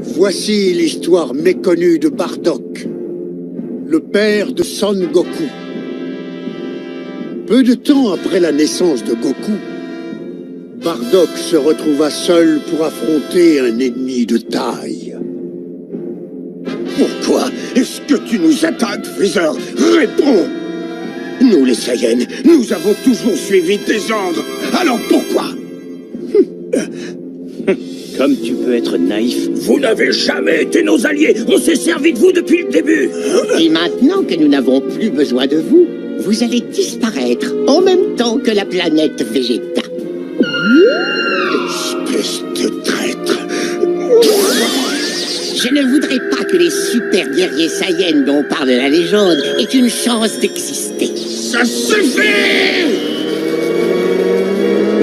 Voici l'histoire méconnue de Bardock, le père de Son Goku. Peu de temps après la naissance de Goku, Bardock se retrouva seul pour affronter un ennemi de taille. Pourquoi est-ce que tu nous attaques, Freezer? Réponds! Nous, les Saiyans, nous avons toujours suivi tes ordres. Alors pourquoi? Comme tu peux être naïf. Vous n'avez jamais été nos alliés. On s'est servi de vous depuis le début. Et maintenant que nous n'avons plus besoin de vous, vous allez disparaître en même temps que la planète Vegeta. Espèce de traître. Je ne voudrais pas que les super guerriers Saiyans dont parle la légende aient une chance d'exister. Ça suffit!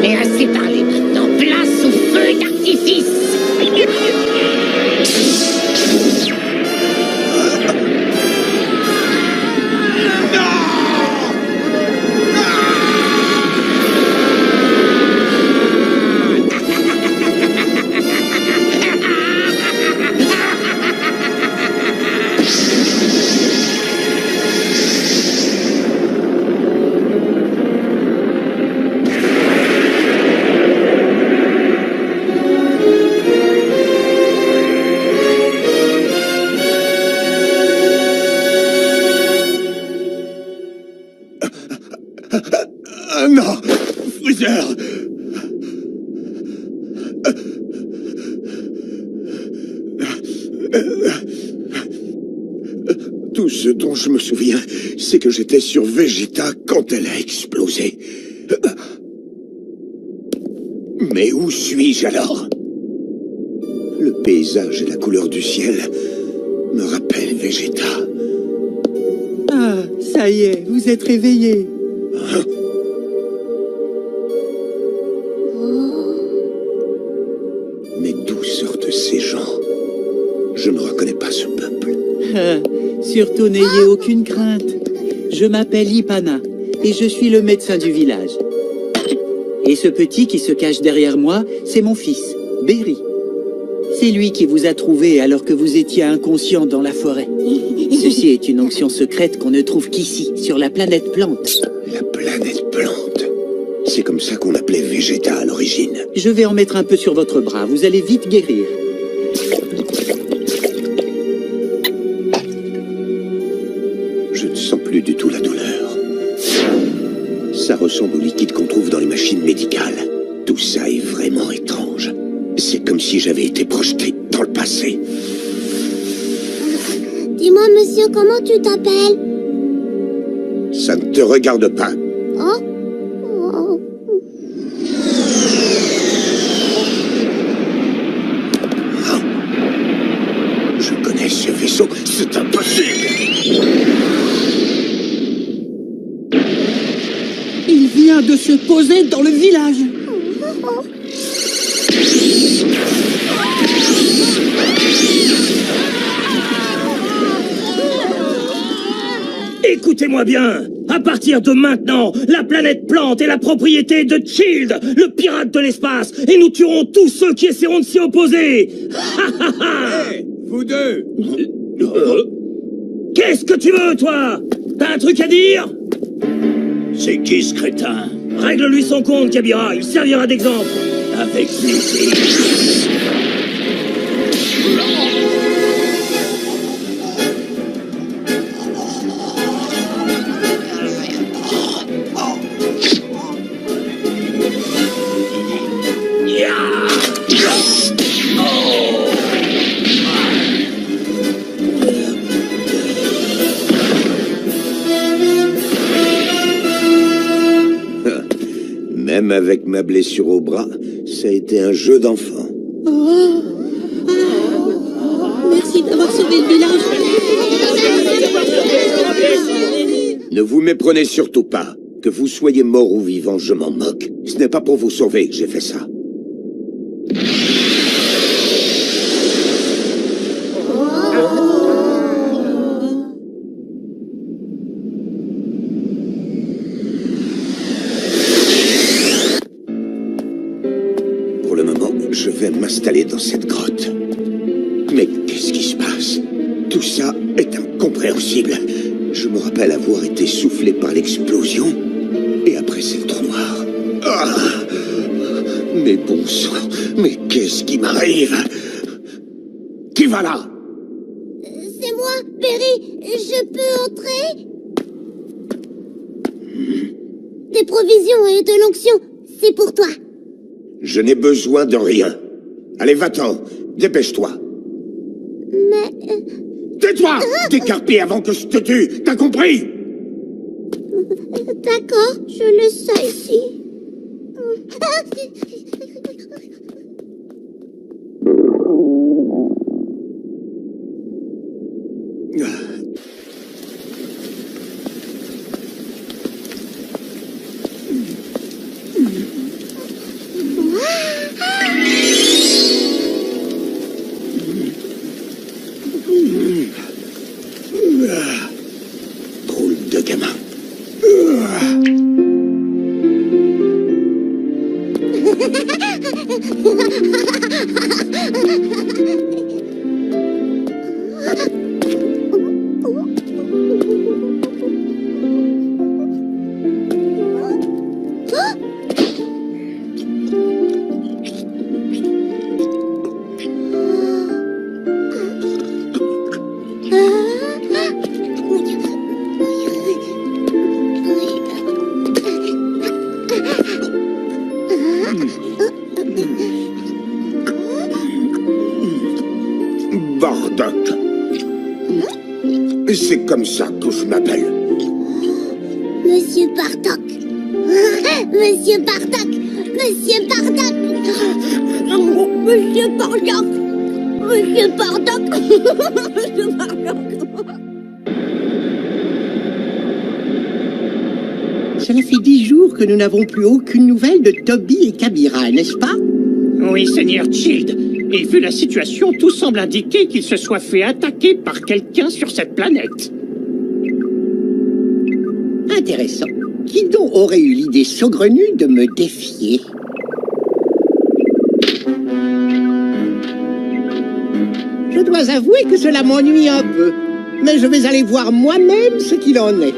Mais assez parlé maintenant, place au feu d'artifice! Non! Freezer! Tout ce dont je me souviens, c'est que j'étais sur Vegeta quand elle a explosé. Mais où suis-je alors? Le paysage et la couleur du ciel me rappellent Vegeta. Ah, ça y est, vous êtes réveillé. Mais d'où sortent ces gens? Je ne reconnais pas ce peuple. Surtout n'ayez aucune crainte. Je m'appelle Ipana et je suis le médecin du village. Et ce petit qui se cache derrière moi, c'est mon fils, Berry. C'est lui qui vous a trouvé alors que vous étiez inconscient dans la forêt. Ceci est une onction secrète qu'on ne trouve qu'ici, sur la planète Plante. La planète Plante. C'est comme ça qu'on appelait Vegeta à l'origine. Je vais en mettre un peu sur votre bras, vous allez vite guérir. Je ne sens plus du tout la douleur. Ça ressemble au liquide qu'on trouve dans les machines médicales. Tout ça est vraiment étrange. C'est comme si j'avais été projeté dans le passé. Dis-moi, monsieur, comment tu t'appelles? Ça ne te regarde pas. Oh? Oh. Je connais ce vaisseau, c'est impossible. Il vient de se poser dans le village. Écoutez-moi bien. À partir de maintenant, la planète Plante est la propriété de Shield, le pirate de l'espace, et nous tuerons tous ceux qui essaieront de s'y opposer. Hé, vous deux! Qu'est-ce que tu veux, toi? T'as un truc à dire? C'est qui ce crétin? Règle-lui son compte, Kabira, il servira d'exemple. Avec plaisir. Même avec ma blessure au bras, ça a été un jeu d'enfant. Merci d'avoir sauvé le village. Ne vous méprenez surtout pas. Que vous soyez mort ou vivant, je m'en moque. Ce n'est pas pour vous sauver que j'ai fait ça. Pour le moment, je vais m'installer dans cette grotte. Mais qu'est-ce qui se passe? Tout ça est incompréhensible. Je me rappelle avoir été soufflé par l'explosion, et après c'est le trou noir. Ah, mais bon sang, mais qu'est-ce qui m'arrive? Qui va là? C'est moi, Berry. Je peux entrer? Des provisions et de l'onction, c'est pour toi. Je n'ai besoin de rien. Allez, va-t'en, dépêche-toi. Mais... Tais-toi, décarpé avant que je te tue, t'as compris? D'accord, je laisse ça ici. Drôle de gamin. Bardock. C'est comme ça que je m'appelle. Monsieur Bardock. Monsieur Bardock. Monsieur Bardock. Monsieur Bardock. Monsieur Bardock. Monsieur Bardock. Cela fait 10 jours que nous n'avons plus aucune nouvelle de Toby et Kabira, n'est-ce pas? Oui, Seigneur Childe. Et vu la situation, tout semble indiquer qu'il se soit fait attaquer par quelqu'un sur cette planète. Intéressant. Qui donc aurait eu l'idée saugrenue de me défier? Je dois avouer que cela m'ennuie un peu. Mais je vais aller voir moi-même ce qu'il en est.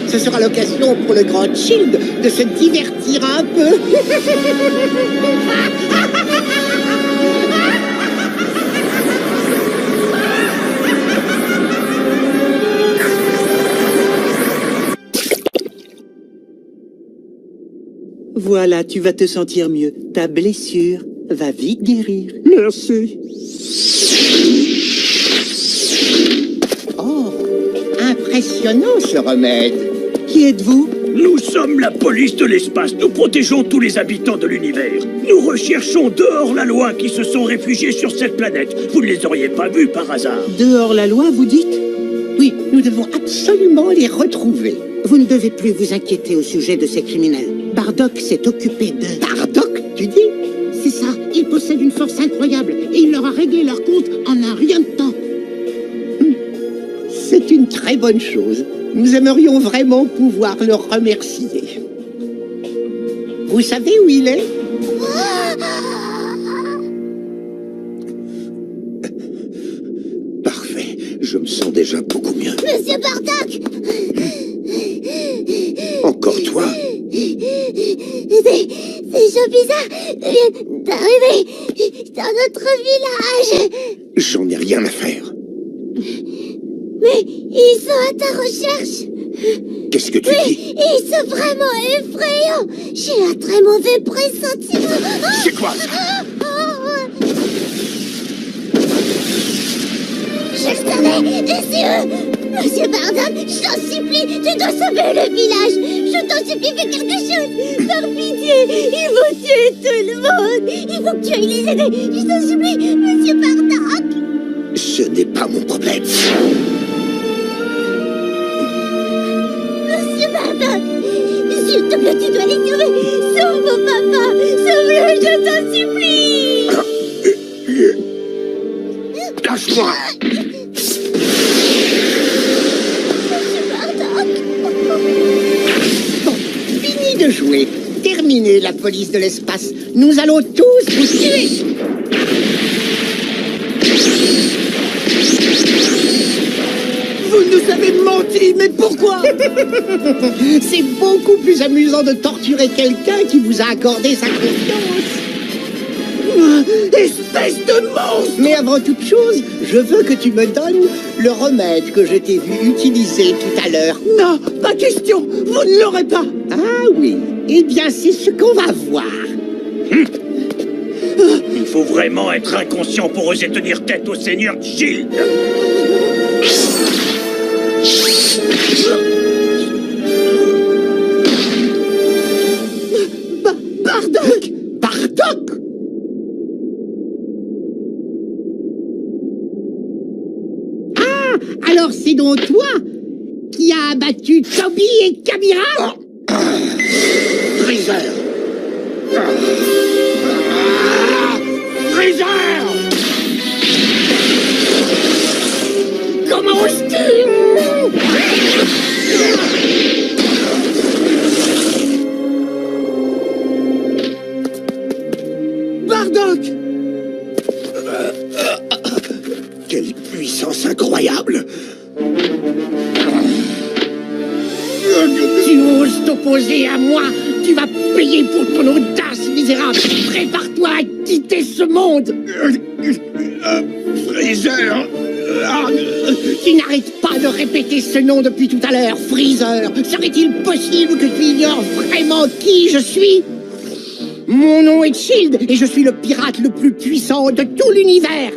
Ce sera l'occasion pour le grand Childe de se divertir un peu. Voilà, tu vas te sentir mieux. Ta blessure va vite guérir. Merci. Oh, impressionnant ce remède. Qui êtes-vous? Nous sommes la police de l'espace. Nous protégeons tous les habitants de l'univers. Nous recherchons dehors la loi qui se sont réfugiés sur cette planète. Vous ne les auriez pas vus par hasard. Dehors la loi, vous dites? Oui, nous devons absolument les retrouver. Vous ne devez plus vous inquiéter au sujet de ces criminels. Bardock s'est occupé d'eux. Bardock, tu dis? C'est ça, il possède une force incroyable et il leur a réglé leur compte en un rien de temps. C'est une très bonne chose. Nous aimerions vraiment pouvoir le remercier. Vous savez où il est? Parfait, je me sens déjà beaucoup mieux. Monsieur Bardock. Encore toi? Ces gens bizarres viennent d'arriver dans notre village. J'en ai rien à faire. Mais ils sont à ta recherche. Qu'est-ce que tu dis? Ils sont vraiment effrayants. J'ai un très mauvais pressentiment. C'est quoi ça? Je le savais, c'est eux. Monsieur Bardock, je t'en supplie, tu dois sauver le village. Je t'en supplie, fais quelque chose. Par pitié, ils vont tuer tout le monde. Il faut que tu ailles les aider. Je t'en supplie, Monsieur Bardock. Ce n'est pas mon problème. Monsieur Bardock, s'il te plaît, tu dois les sauver. Sauve mon papa, sauve-le, je t'en supplie. Lâche-moi! Bon, fini de jouer. Terminez la police de l'espace. Nous allons tous vous tuer. Mais pourquoi? C'est beaucoup plus amusant de torturer quelqu'un qui vous a accordé sa confiance. Espèce de monstre! Mais avant toute chose, je veux que tu me donnes le remède que je t'ai vu utiliser tout à l'heure. Non, pas question! Vous ne l'aurez pas! Ah oui, eh bien c'est ce qu'on va voir. Il faut vraiment être inconscient pour oser tenir tête au seigneur Shield! Bardock! Bardock! Ah, alors c'est donc toi qui as abattu Toby et Kabira? Freezer! Freezer! Comment oses-tu? Bardock! Quelle puissance incroyable! Tu oses t'opposer à moi? Tu vas payer pour ton audace, misérable! Prépare-toi à quitter ce monde! Freezer! Tu n'arrêtes pas de répéter ce nom depuis tout à l'heure, Freezer! Serait-il possible que tu ignores vraiment qui je suis? Mon nom est Shield et je suis le pirate le plus puissant de tout l'univers!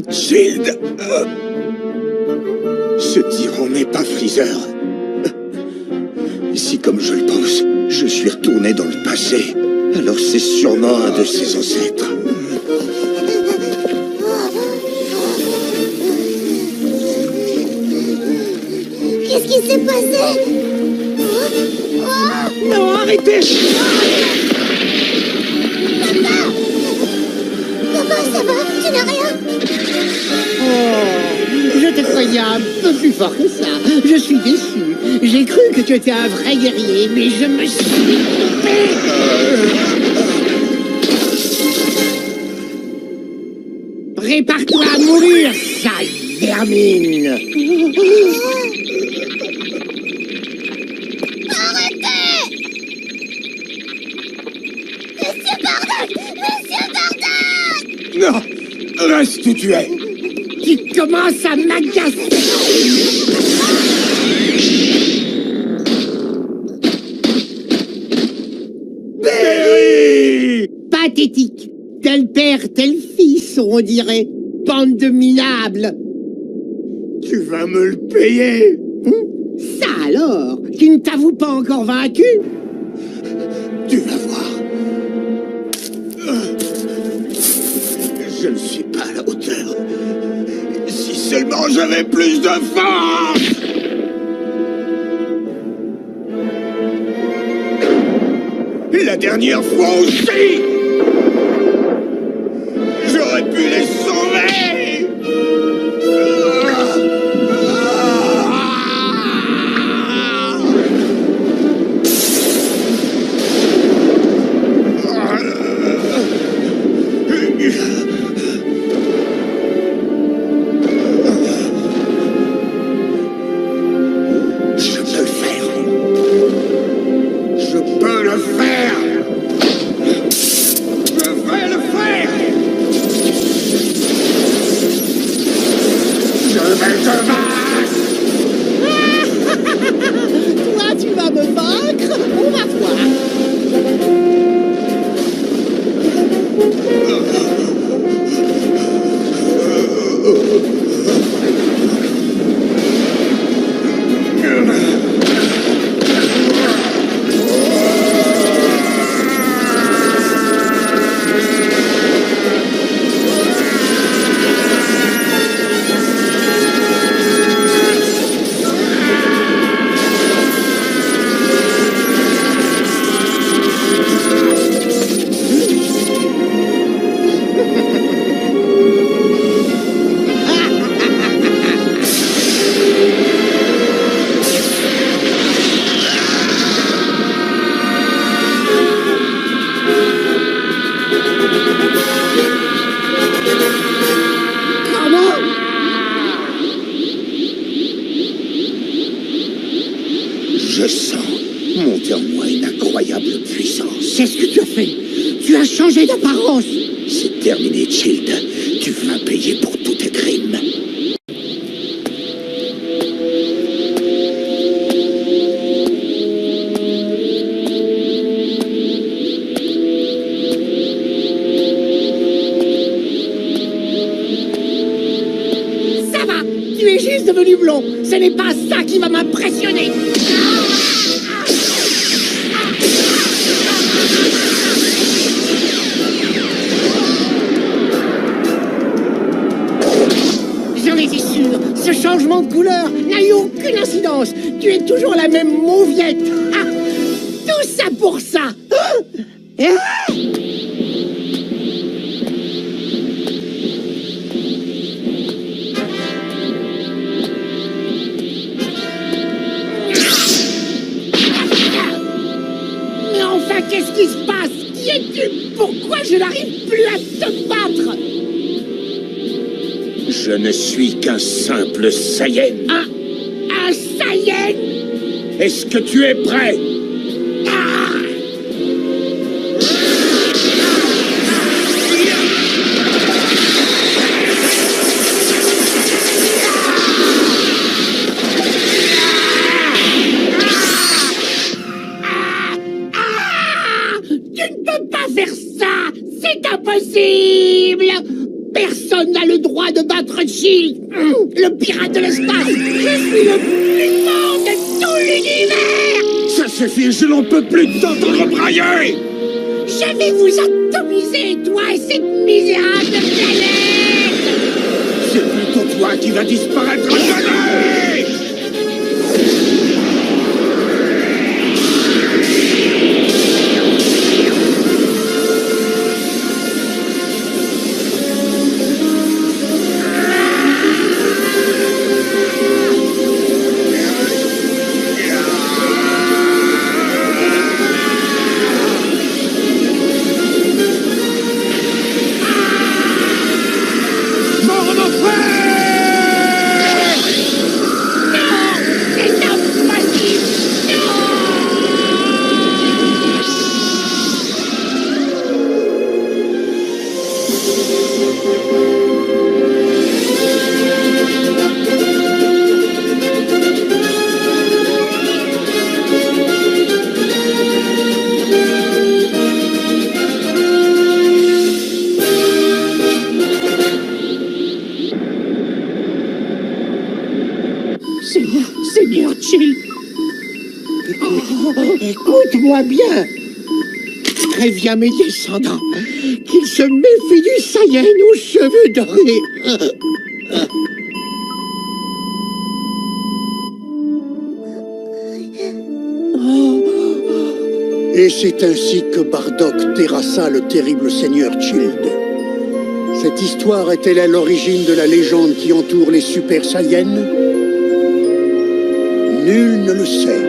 Shield! Ce tyran n'est pas Freezer. Si, comme je le pense, je suis retourné dans le passé, alors c'est sûrement un de ses ancêtres. Qu'est-ce qui s'est passé? Non, arrêtez! Papa, ça va? Tu n'as rien? Oh, je te croyais un peu plus fort que ça. Je suis déçu. J'ai cru que tu étais un vrai guerrier, mais je me suis trompé. Prépare-toi à mourir, sale vermine. Arrêtez! Monsieur Bardock! Monsieur Bardock! Non! Reste où tu es! Tu commences à m'agacer. Berry! Pathétique. Tel père, tel fils, on dirait. Bande de minables. Tu vas me le payer! Ça alors? Tu ne t'avoues pas encore vaincu? Tu vas voir. Je ne suis pas à la hauteur. Si seulement j'avais plus de force! La dernière fois aussi! J'aurais pu les sauver! Toi, tu vas me vaincre? On va voir. sais ce que tu as fait. Tu as changé d'apparence. C'est terminé, Shield. Tu vas payer pour tous tes crimes. Ça va, tu es juste devenu blond. Ce n'est pas ça qui va m'impressionner. J'en étais sûr, ce changement de couleur n'a eu aucune incidence. Tu es toujours la même mauviette. Ah, tout ça pour ça. Ah. Mais enfin, qu'est-ce qui se passe? Qui es-tu? Pourquoi je n'arrive plus à te battre? Je ne suis qu'un simple Saiyan. Un Saiyan? Est-ce que tu es prêt? Ah! Tu ne peux pas faire ça! C'est impossible! Personne n'a le droit de battre Shield, le pirate de l'espace! Je suis le plus fort de tout l'univers! Ça suffit, je n'en peux plus t'entendre brailler! Je vais vous atomiser, toi et cette misérable planète! C'est plutôt toi qui vas disparaître à jamais! Seigneur Chill. Écoute-moi bien. Préviens mes descendants qu'ils se méfient du Saiyan aux cheveux dorés. Et c'est ainsi que Bardock terrassa le terrible seigneur Child. Cette histoire est-elle à l'origine de la légende qui entoure les Super Saiyans? Nul ne le sait.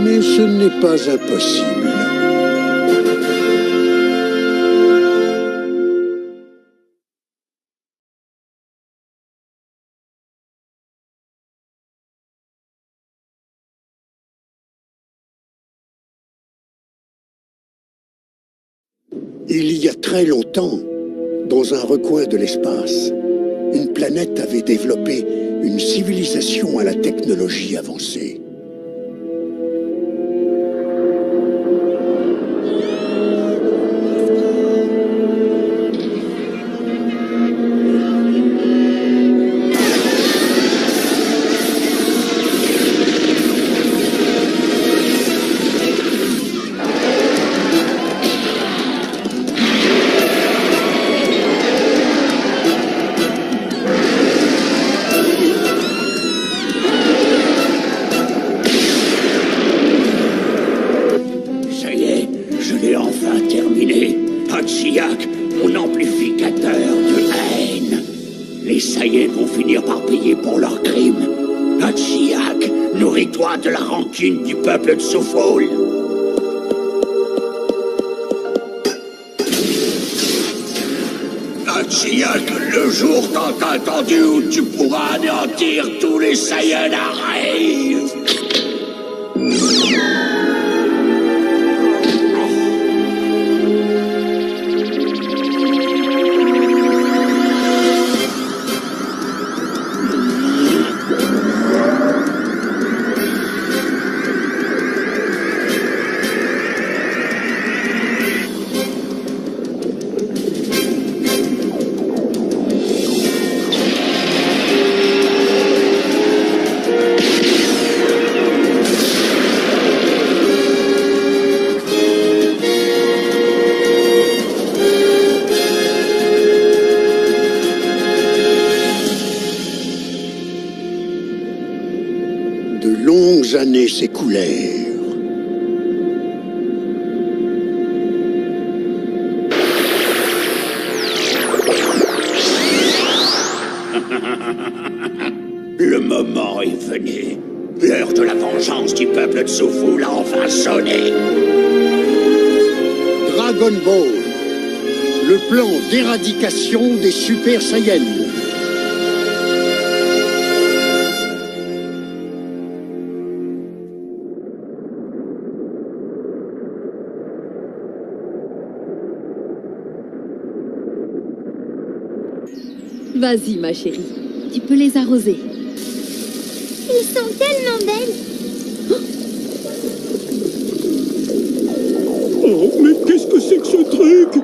Mais ce n'est pas impossible. Il y a très longtemps, dans un recoin de l'espace, une planète avait développé une civilisation à la technologie avancée. Mon amplificateur de haine. Les Saiyans vont finir par payer pour leurs crimes. Hachiyak, nourris-toi de la rancune du peuple de Soufol. Hachiyak, le jour tant attendu où tu pourras anéantir tous les Saiyans arrive. Quelques années s'écoulèrent. Le moment est venu. L'heure de la vengeance du peuple de Soufoul a enfin sonné. Dragon Ball, le plan d'éradication des Super Saiyans. Vas-y, ma chérie. Tu peux les arroser. Ils sont tellement belles. Oh, mais qu'est-ce que c'est que ce truc?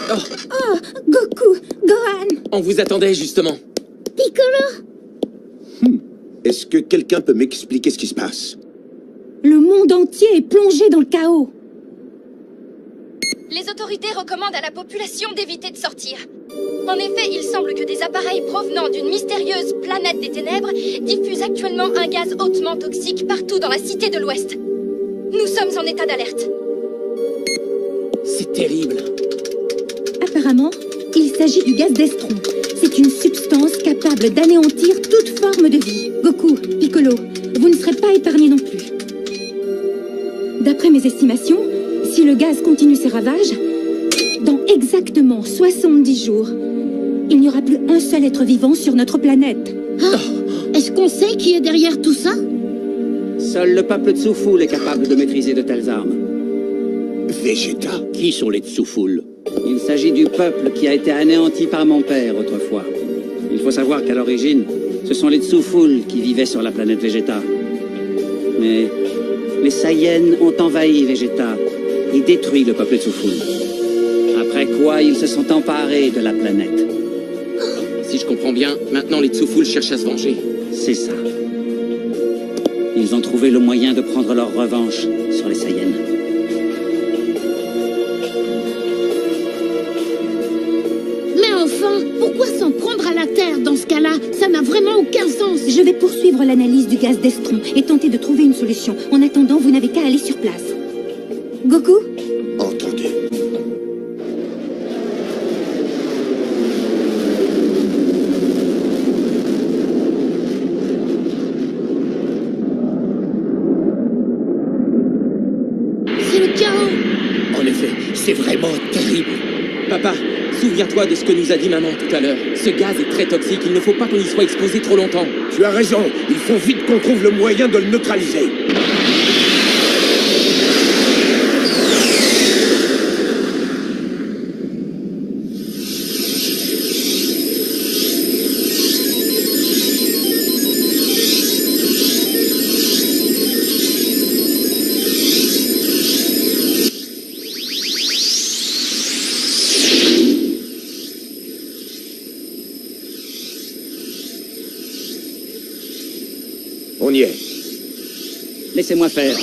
Oh, Goku, Gohan, On vous attendait justement. Piccolo. Est-ce que quelqu'un peut m'expliquer ce qui se passe? Le monde entier est plongé dans le chaos. Les autorités recommandent à la population d'éviter de sortir. En effet, il semble que des appareils provenant d'une mystérieuse planète des ténèbres diffusent actuellement un gaz hautement toxique partout dans la cité de l'Ouest. Nous sommes en état d'alerte. C'est terrible. Apparemment, il s'agit du gaz d'Estron. C'est une substance capable d'anéantir toute forme de vie. Goku, Piccolo, vous ne serez pas épargnés non plus. D'après mes estimations, si le gaz continue ses ravages, dans exactement 70 jours, il n'y aura plus un seul être vivant sur notre planète. Ah, est-ce qu'on sait qui est derrière tout ça? Seul le peuple de Soufoul est capable de maîtriser de telles armes. Vegeta? Qui sont les Tsoufoul? Il s'agit du peuple qui a été anéanti par mon père autrefois. Il faut savoir qu'à l'origine, ce sont les Tsoufoul qui vivaient sur la planète Vegeta. Mais les Saiyans ont envahi Vegeta et détruit le peuple Tsoufoul. Après quoi, ils se sont emparés de la planète. Si je comprends bien, maintenant les Tsoufoul cherchent à se venger. C'est ça. Ils ont trouvé le moyen de prendre leur revanche sur les Saiyans. Mais enfin, pourquoi s'en prendre à la Terre dans ce cas-là? Ça n'a vraiment aucun sens. Je vais poursuivre l'analyse du gaz d'Estron et tenter de trouver une solution. En attendant, vous n'avez qu'à aller sur place. Goku? Entendu. C'est le chaos. En effet, c'est vraiment terrible. Papa, souviens-toi de ce que nous a dit maman tout à l'heure. Ce gaz est très toxique, il ne faut pas qu'on y soit exposé trop longtemps. Tu as raison. Il faut vite qu'on trouve le moyen de le neutraliser. On y est. Laissez-moi faire.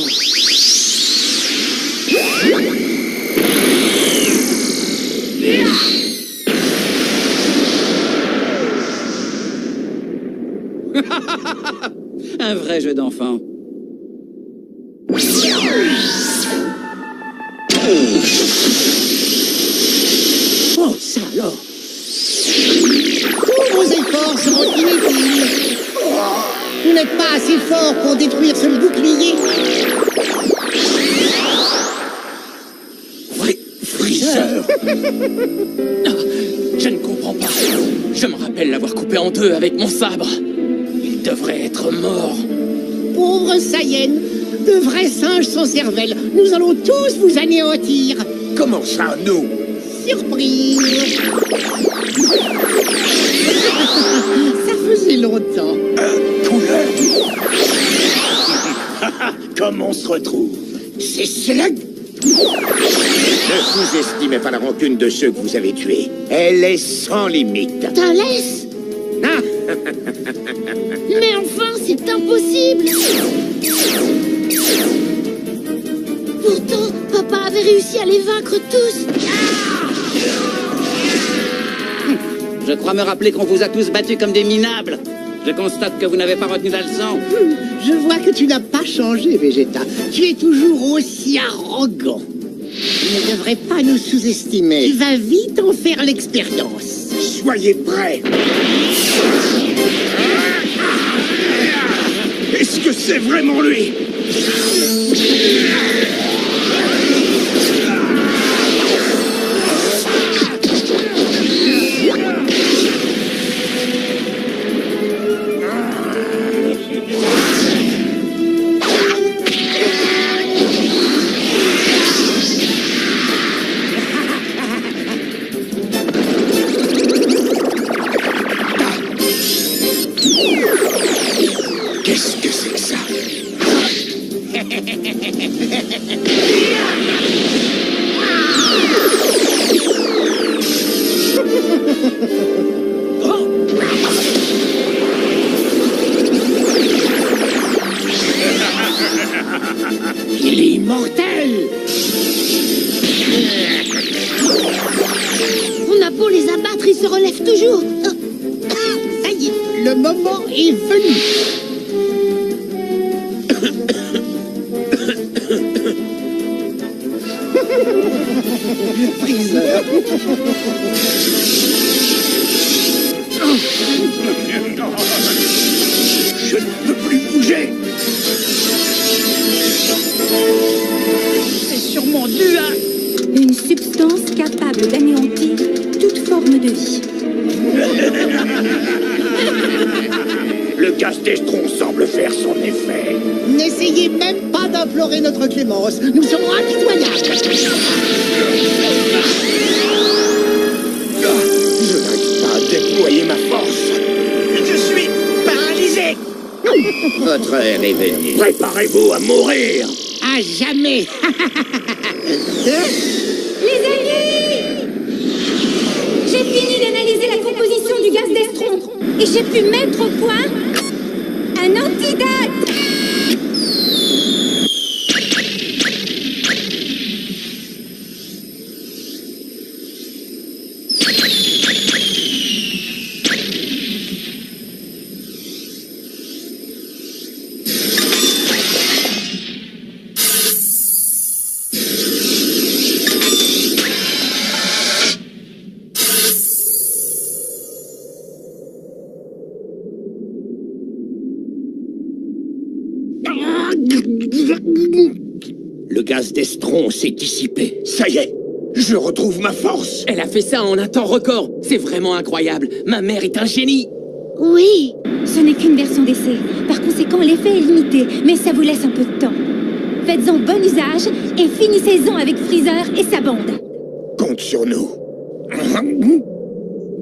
Un vrai jeu d'enfant. Oh, ça alors! Tous vos efforts seront inutiles. Vous n'êtes pas assez fort pour détruire ce bouclier. Freezer. Je ne comprends pas. Je me rappelle l'avoir coupé en deux avec mon sabre. Il devrait être mort. Pauvre Saiyan, de vrais singes sans cervelle, nous allons tous vous anéantir. Comment ça, nous? Surprise. Ça faisait longtemps. Comment on se retrouve? C'est Slug. Ne sous-estimez pas la rancune de ceux que vous avez tués. Elle est sans limite. Thalès? Mais enfin, c'est impossible! Pourtant, papa avait réussi à les vaincre tous! Je crois me rappeler qu'on vous a tous battus comme des minables. Je constate que vous n'avez pas retenu la leçon. Je vois que tu n'as pas changé, Vegeta. Tu es toujours aussi arrogant. Tu ne devrais pas nous sous-estimer. Tu vas vite en faire l'expérience. Soyez prêts. Est-ce que c'est vraiment lui? Qu'est-ce que c'est que ça? Il est immortel. On a beau les abattre, ils se relèvent toujours. Ça y est, le moment est venu. Freezer. Je ne peux plus bouger. C'est sûrement dû à... Une substance capable d'anéantir toute forme de vie. Le gaz d'estron semble faire son effet. N'essayez même pas d'implorer notre clémence. Nous serons impitoyables. Je n'arrive pas à déployer ma force. Je suis paralysé. Votre heure est venue. Préparez-vous à mourir. À jamais. Les amis! J'ai fini d'analyser la composition du gaz d'estron et j'ai pu mettre au point un antidote! Le gaz d'estron s'est dissipé. Ça y est, je retrouve ma force. Elle a fait ça en un temps record. C'est vraiment incroyable. Ma mère est un génie. Oui. Ce n'est qu'une version d'essai. Par conséquent, l'effet est limité, mais ça vous laisse un peu de temps. Faites-en bon usage et finissez-en avec Freezer et sa bande. Compte sur nous.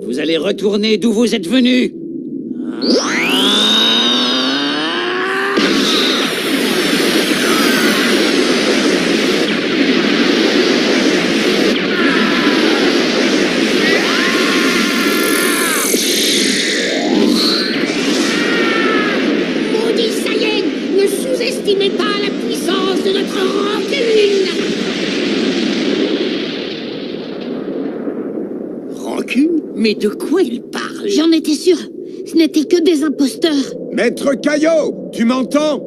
Vous allez retourner d'où vous êtes venus. Maudit Saiyan, ne sous-estimez pas la puissance de notre rancune. Rancune? Mais de quoi il parle? J'en étais sûre. Ce n'étaient que des imposteurs. Maître Kaio, tu m'entends?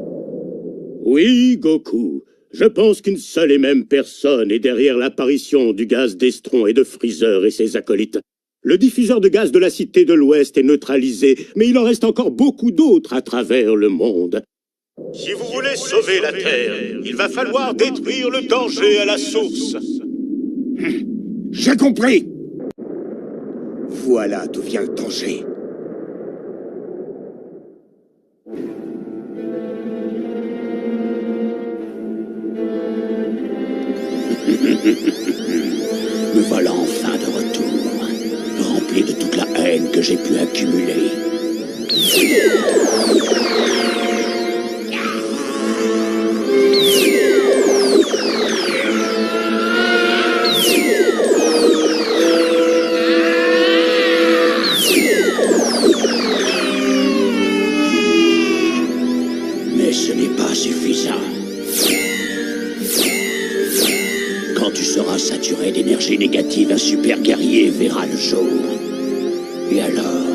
Oui, Goku. Je pense qu'une seule et même personne est derrière l'apparition du gaz d'estron et de Freezer et ses acolytes. Le diffuseur de gaz de la Cité de l'Ouest est neutralisé, mais il en reste encore beaucoup d'autres à travers le monde. Si vous voulez sauver la Terre, il va falloir détruire le danger à la source. J'ai compris. Voilà d'où vient le danger. Me voilà enfin de retour, rempli de toute la haine que j'ai pu accumuler. tu seras saturé d'énergie négative, un super guerrier verra le jour. Et alors,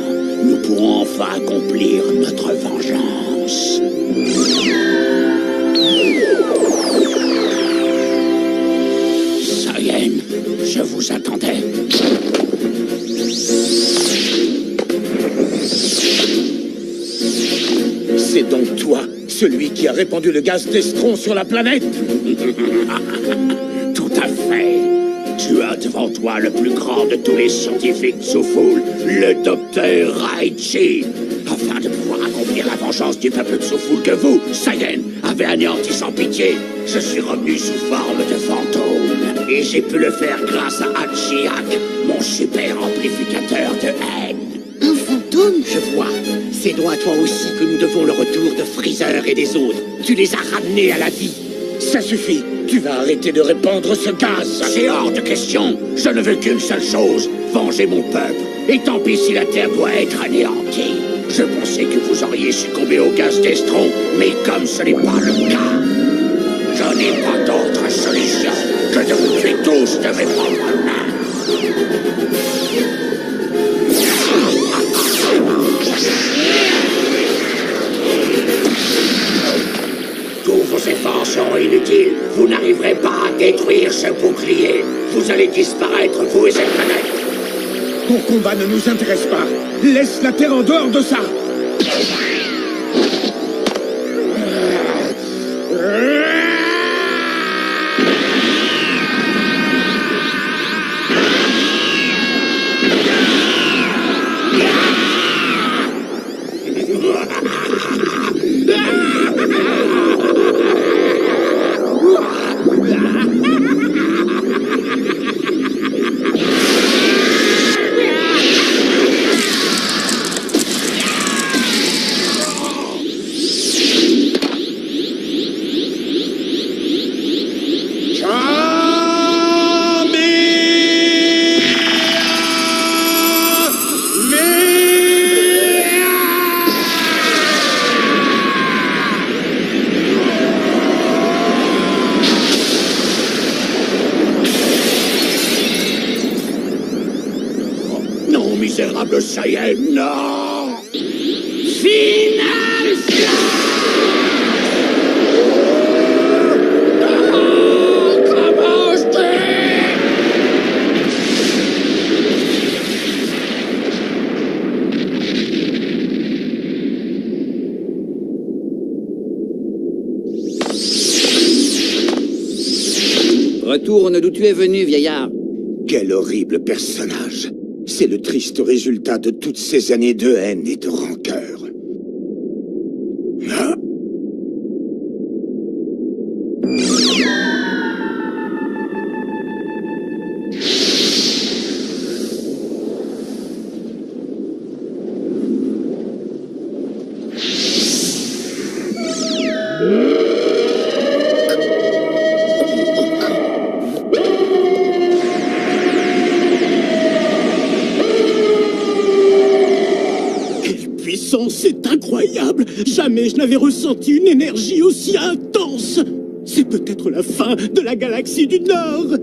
nous pourrons enfin accomplir notre vengeance. Saiyan, je vous attendais. C'est donc toi, celui qui a répandu le gaz d'Estron sur la planète? Tout à fait. Tu as devant toi le plus grand de tous les scientifiques Tsuful, le docteur Raichi. Afin de pouvoir accomplir la vengeance du peuple Tsuful que vous, Saiyan, avez anéanti sans pitié, je suis revenu sous forme de fantôme. Et j'ai pu le faire grâce à Hachiak, mon super amplificateur de haine. Un fantôme? Je vois. C'est donc à toi aussi que nous devons le retour de Freezer et des autres. Tu les as ramenés à la vie. Ça suffit. Tu vas arrêter de répandre ce gaz. C'est hors de question. Je ne veux qu'une seule chose, venger mon peuple. Et tant pis si la Terre doit être anéantie. Je pensais que vous auriez succombé au gaz d'Estron, mais comme ce n'est pas le cas, je n'ai pas d'autre solution que de vous tuer tous de mes propres mains. Tous vos efforts seront inutiles. Vous n'arriverez pas à détruire ce bouclier. Vous allez disparaître, vous et cette planète. Ton combat ne nous intéresse pas. Laisse la Terre en dehors de ça. Misérable Saiyan, non! Final Retourne d'où tu es venu, vieillard. Quel horrible personnage. C'est le triste résultat de toutes ces années de haine et de rancœur. Ah. C'est incroyable! Jamais je n'avais ressenti une énergie aussi intense! C'est peut-être la fin de la galaxie du Nord!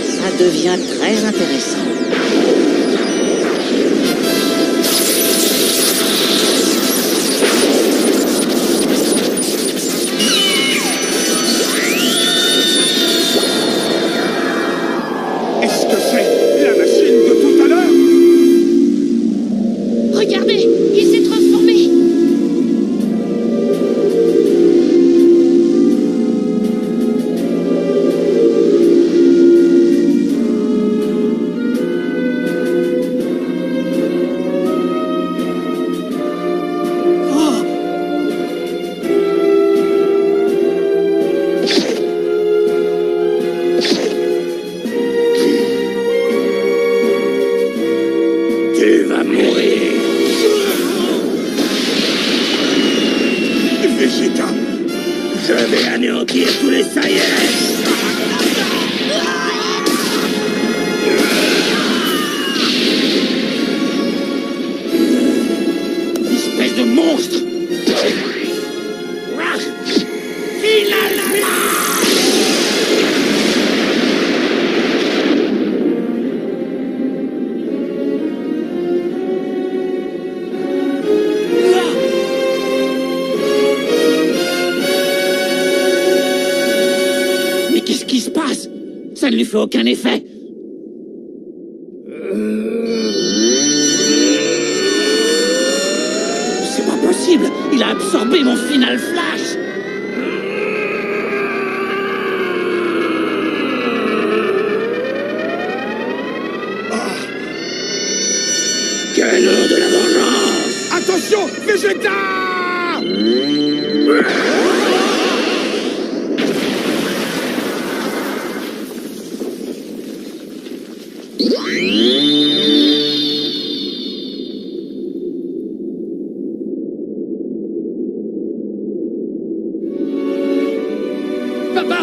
Ça devient très intéressant. Est-ce que c'est la machine de tout à l'heure? Regardez, il s'est transformé. Tu vas mourir. Vegeta, je vais anéantir tous les Saiyans. Espèce de monstre. Ça ne lui fait aucun effet. C'est pas possible. Il a absorbé mon final flash. Quelle heure de la vengeance! Attention, Vegeta! Papa!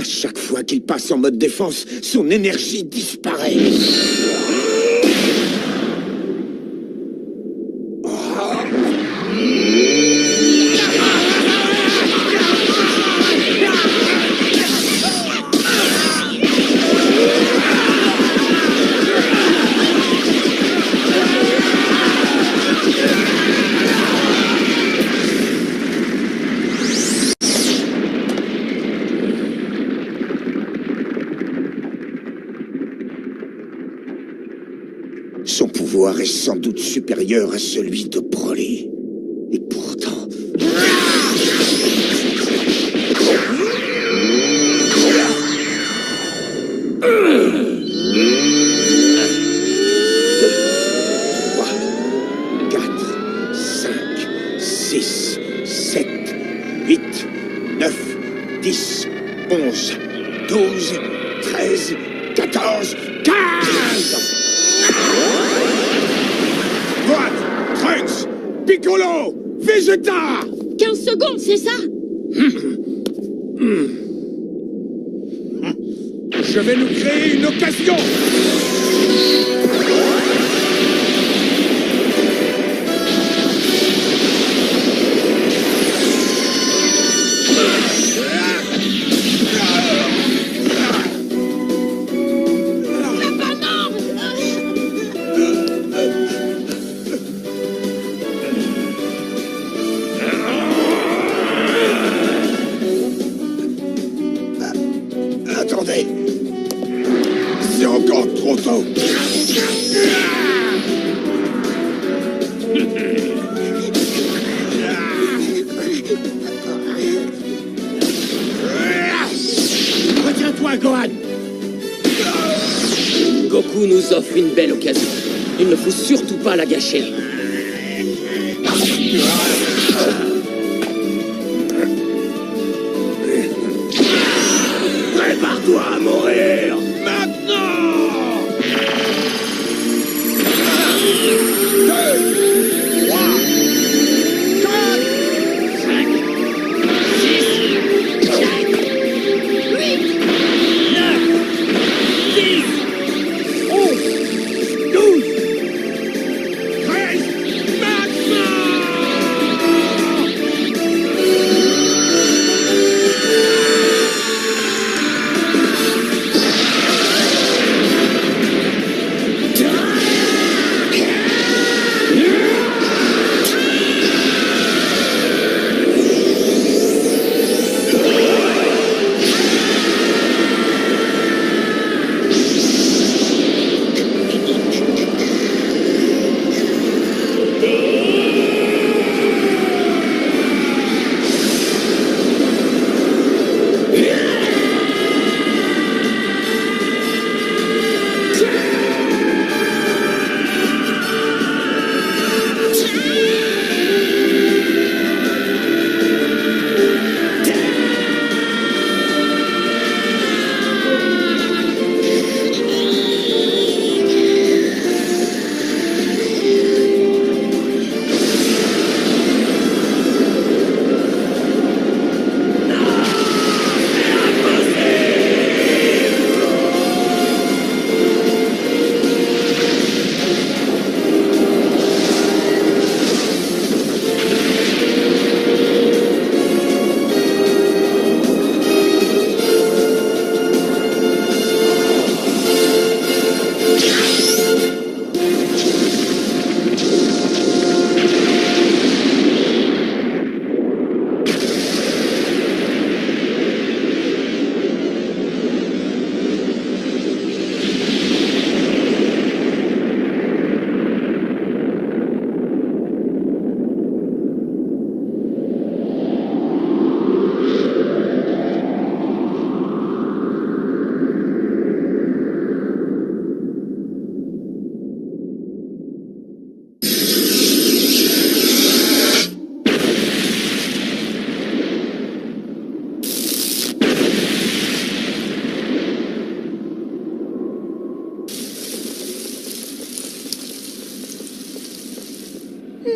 Chaque fois qu'il passe en mode défense, son énergie disparaît. Son pouvoir est sans doute supérieur à celui de Broly. Et pourtant... Piccolo! Vegeta! 15 secondes, c'est ça? Je vais nous créer une occasion! Attendez. C'est encore trop tôt. Retiens-toi, Gohan! Goku nous offre une belle occasion. Il ne faut surtout pas la gâcher. Prépare-toi à mourir! Maintenant! 2, 3, 4, 5, 6, 7, 8, 9, 10, 11, 12, 13, maintenant!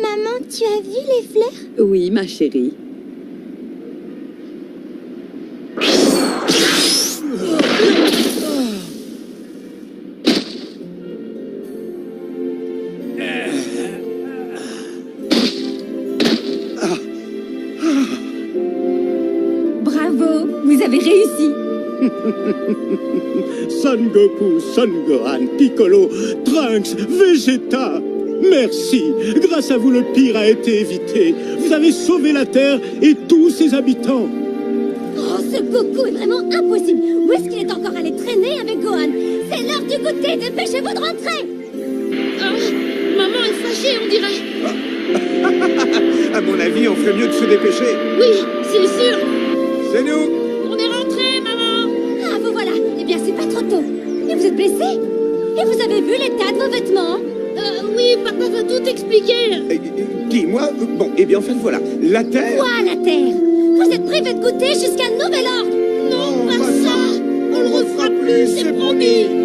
Maman, tu as vu les fleurs? Oui, ma chérie. Bravo, vous avez réussi. Son Goku, Son Gohan, Piccolo, Trunks, Vegeta. Merci. Grâce à vous, le pire a été évité. Vous avez sauvé la Terre et tous ses habitants. Oh, ce Goku est vraiment impossible. Où est-ce qu'il est encore allé traîner avec Gohan? C'est l'heure du goûter, dépêchez-vous de rentrer. Maman est fâchée, on dirait. À mon avis, on ferait mieux de se dépêcher. Oui, c'est sûr. C'est nous. On est rentrés, maman. Ah, vous voilà. Eh bien, c'est pas trop tôt. Et vous êtes blessé? Et vous avez vu l'état de vos vêtements? Oui, papa va tout expliquer. Qui, moi? Bon, eh bien, en fait, voilà. La Terre... Quoi, la Terre? Vous êtes privé de goûter jusqu'à nouvel ordre. Non, pas ça. On le refera plus, c'est promis.